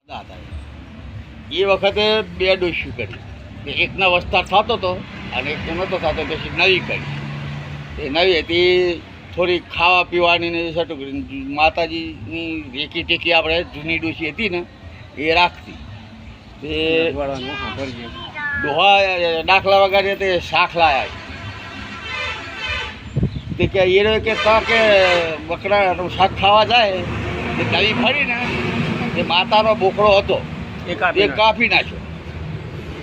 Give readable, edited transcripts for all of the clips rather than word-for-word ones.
એ વખતે બે ડોસ્યું કરી, એકના વસ્તાર થતો હતો અને એકનો નહોતો થતો, પછી નવી કરી. એ નવી હતી થોડી ખાવા પીવાની ને સટું માતાજીની રેકી ટેકી આપણે જૂની ડોસી હતી ને એ રાખતી. તે ડોહા દાખલા વગાડે તે શાક લાયા તે કે એ કે કે બકરાનું શાક ખાવા જાય તે નવી ફરી ને એ માતાનો બોકડો હતો એ કાપી નાખ્યો.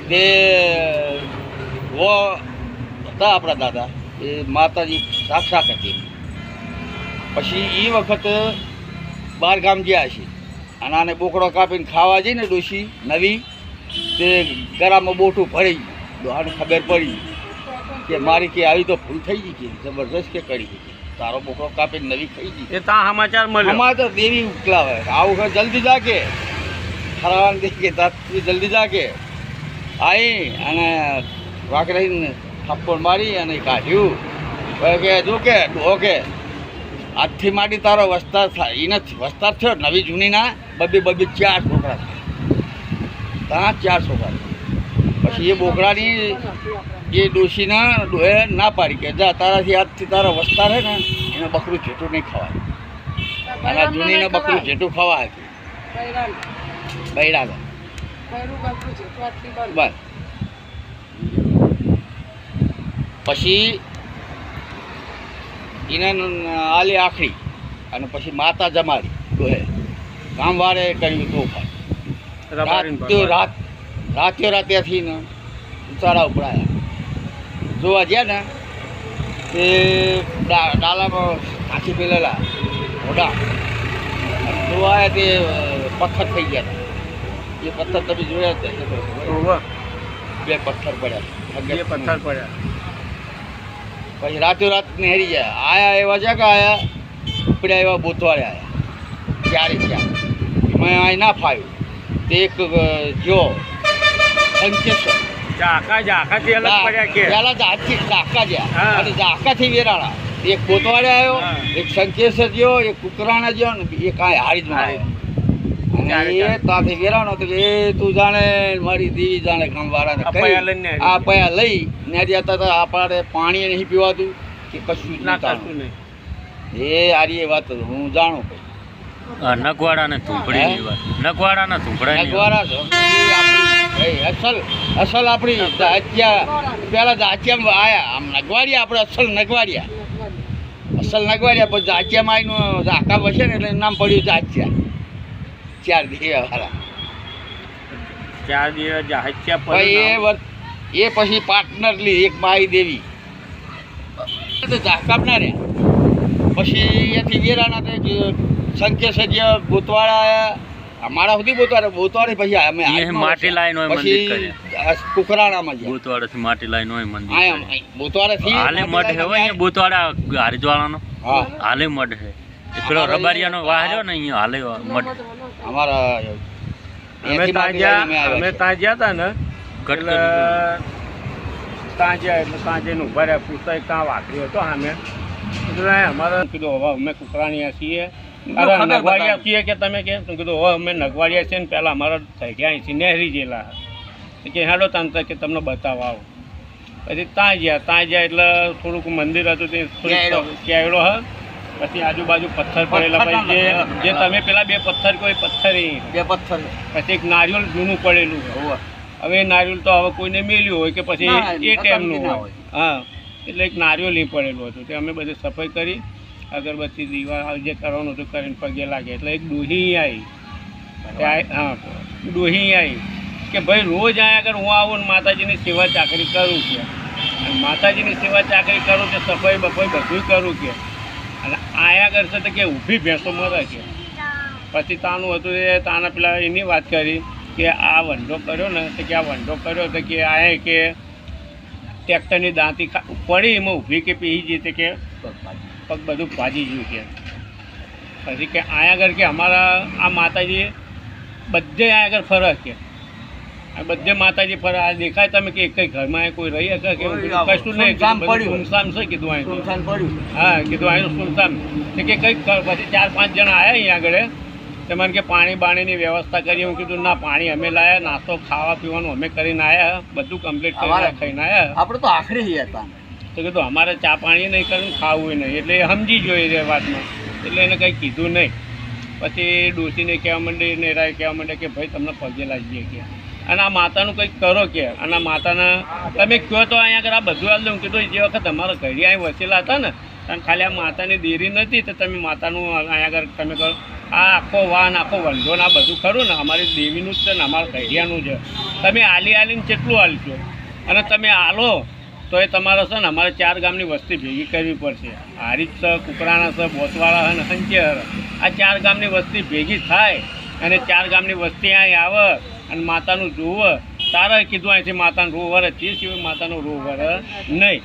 તે વો હતા આપણા દાદા, એ માતાજી સાક્ષાત હતી. પછી એ વખતે બહાર ગામ ગયા છે અને આને બોકડો કાપીને ખાવા જઈએ ને ડોશી નવી, તે ગરામાં બોટું ભરી ડોહાને ખબર પડી કે મારી કે આવી તો ભૂલ થઈ ગઈ કે જબરદસ્ત કે કરી ગઈ, તારો બોકડો કાપીને નવી ખાઈ ગઈ. એ તા સમાચાર મળ્યો, અમારે તો દેવી ઉકલાવે આવું ઘર જલ્દી જાકે ખરાવાને દેખીએ તાત્વી જલ્દી જાકે આવી અને વાકડીને થપ્પડ મારી અને કાઢ્યું. કે જો કે ઓકે આજથી માંડી તારો વસ્તાર થાય એ નથી વસ્તાર થયો નવી જૂનીના બબે 4 છોકરા ત્યાં 4 છોકરા. પછી એ બોકડાની એ ડોશીના ડોહે ના પાડી કે જા તારાથી આજથી તારા વસ્તાર છે ને એને બકરું જેટું નહીં ખવાય, અને જૂનીને બકરું જેટું ખવાય બૈરા બસ. પછી એને આલી આખરી અને પછી માતા જમાડી ડોહે કામવારે કર્યું તોફાન. રાત્યાથી ને ઉતારા ઉપડાયા જોવા ગયા ને તે ડાલામાં કાચી પેલેલા મોઢા જોવા આવ્યા તે પથ્થર થઈ ગયા હતા. એ પથ્થર તમે જોયા હતા? બે પથ્થર પડ્યા. પછી રાત નહેરી ગયા આયા એવા જગા આયા ઉપડ્યા એવા બોતવાડે આવ્યા 4 મેં અહીં ના ફાવ્યું. તે એક જો સંકેશ્વર ઝાકાથી વેરાળા એક બોતવાડે આવ્યો, એક સંકેશ્વર ગયો, એક કુકરાણા ગયો ને એક હારીજમાં આવ્યો. અને એ ત્યાંથી વેરાણો તો એ તું જાણે મારી દેવી જાણે કામવાળાને આ પયા લઈ ને જતા હતા. આપણે પાણી નહીં પીવાતું કે કશું જ નહીં. એ આરી વાત હું જાણું અસલ આપણી પેલા જાચિયામાં આયા આમ નગવાડિયા આપણે અસલ નગવાડિયા પછી જાચિયામાં આવીને ઝાકા વસે ને એટલે નામ પડ્યું જાચિયા. 4 દિવસ વાળા 4 દિવસ એ પછી પાર્ટનર લી એક માઈ દેવી ઝાકાપના રહ્યા. પછી અહીંયાથી વેરાના સંકેશ્વર બોતવાડા આવ્યા અમારા સુધી બોતવાડે પછી અમે માટી લાઈન હોય મંદિર કુકરાણામાં બોતવાડાથી માટી લાઈન હોય મંદિર બોતવાડાથી હાલે મઠ હે હોય બોતવાડા હારીજવાળાનો. હા હાલે મઠ હે પેલો રબારિયાનો વાહ રહ્યો ને અહીંયા હાલે મઠ અમારા. અમે ત્યાં ગયા હતા ને એટલે ત્યાં ગયા એટલે ત્યાં જઈને ઉભા રહ્યા પૂછતા ત્યાં વાઘરી હતો સામે. એટલે અમારે કીધું હવે અમે કુકરાણીયા છીએ નગવાડિયા છીએ કે તમે કેમ કીધું હવે અમે નગવાડિયા છીએ ને પહેલાં અમારા થઈ ગયા અહીંથી નહેરી ગયેલા કે હેડો તાંત કે તમને બતાવવા આવો. પછી ત્યાં ગયા એટલે થોડુંક મંદિર હતું તે કેવડો હ. પછી આજુબાજુ પથ્થર પડેલા. પછી જે તમે પેલા 2 પથ્થર કોઈ પથ્થર પછી એક નારિયેળ જૂનું પડેલું. હવે એ નારિયેળ તો હવે કોઈને મેલ્યું હોય કે પછી એ ટાઈમનું હોય. હા એટલે એક નારિયેળ નહીં પડેલું હતું. તે અમે બધી સફાઈ કરી અગરબત્તી દીવા જે કરવાનું હતું કરીને પગે લાગે. એટલે એક ડોહી આવી. હા ડોહી આવી કે ભાઈ રોજ અહીંયા આગળ હું આવું ને માતાજીની સેવા ચાકરી કરું કે અને માતાજીની સેવા ચાકરી કરું કે સફાઈ બફાઈ બધું કરું કે અને આયા કરશે તો કે ઊભી ભેંસો મરે કે. પછી તાનું હતું એ તાના પેલા એની વાત કરી કે આ વંડો કર્યો ને તો કે આ વંડો કર્યો તો કે આયા કે ટ્રેક્ટરની દાંતી પડી એમાં ઊભી કે પી જઈ કે પગ બધું ભાજી ગયું કે. પછી કે આયા આગળ કે અમારા આ માતાજી બધે આયા આગળ ફરક કે આ બધે માતાજી ફરે. આ દેખાય તમે કે એક ઘરમાં કોઈ રહી શકે કે કશું નહીં સુનસાન છે કીધું અહીં. હા કીધું અહીં સુનસાન કે કંઈક પછી 4-5 જણા આવ્યા અહીંયા આગળ તે મને કે પાણી બાણીની વ્યવસ્થા કરી. હું કીધું ના, પાણી અમે લાયા, નાસ્તો ખાવા પીવાનું અમે કરીને આવ્યા, બધું કમ્પ્લીટ કરીને ખાઈને આવ્યા. આપણે તો આખરી હતા. તો કીધું અમારે ચા પાણી નહીં કરીને ખાવું નહીં. એટલે એ સમજી જોઈએ એ વાતમાં, એટલે એને કંઈ કીધું નહીં. પછી ડોસીને કહેવા માંડી, નેરાએ કહેવા માંડે કે ભાઈ તમને પગે લાગીએ કે, અને આ માતાનું કંઈક કરો કે, અને આ માતાના તમે કહો તો અહીંયા આગળ આ બધું હાલ દઉં. કીધું જે વખત અમારા ઘરે અહીં વસેલા હતા ને, અને ખાલી આ માતાની દેરી નથી, તો તમે માતાનું અહીંયા આગળ તમે કરો. આ આખો વાન આખો વંધો ને આ બધું ખરું ને અમારી દેવીનું જ છે ને, અમારા ઘડિયાનું છે. તમે આલીને કેટલું હાલશો, અને તમે હાલો તો એ તમારે છે ને અમારે 4 ગામની વસ્તી ભેગી કરવી પડશે. હારીજ છે, કુકરાણા છે, બોતવાળા અને હંચેર, આ 4 ગામની વસ્તી ભેગી થાય અને 4 ગામની વસ્તી અહીં આવે અને માતાનું જોવે. તારે કીધું અહીંથી માતાનું રોવર જ, તે સિવાય માતાનું રોવર નહીં.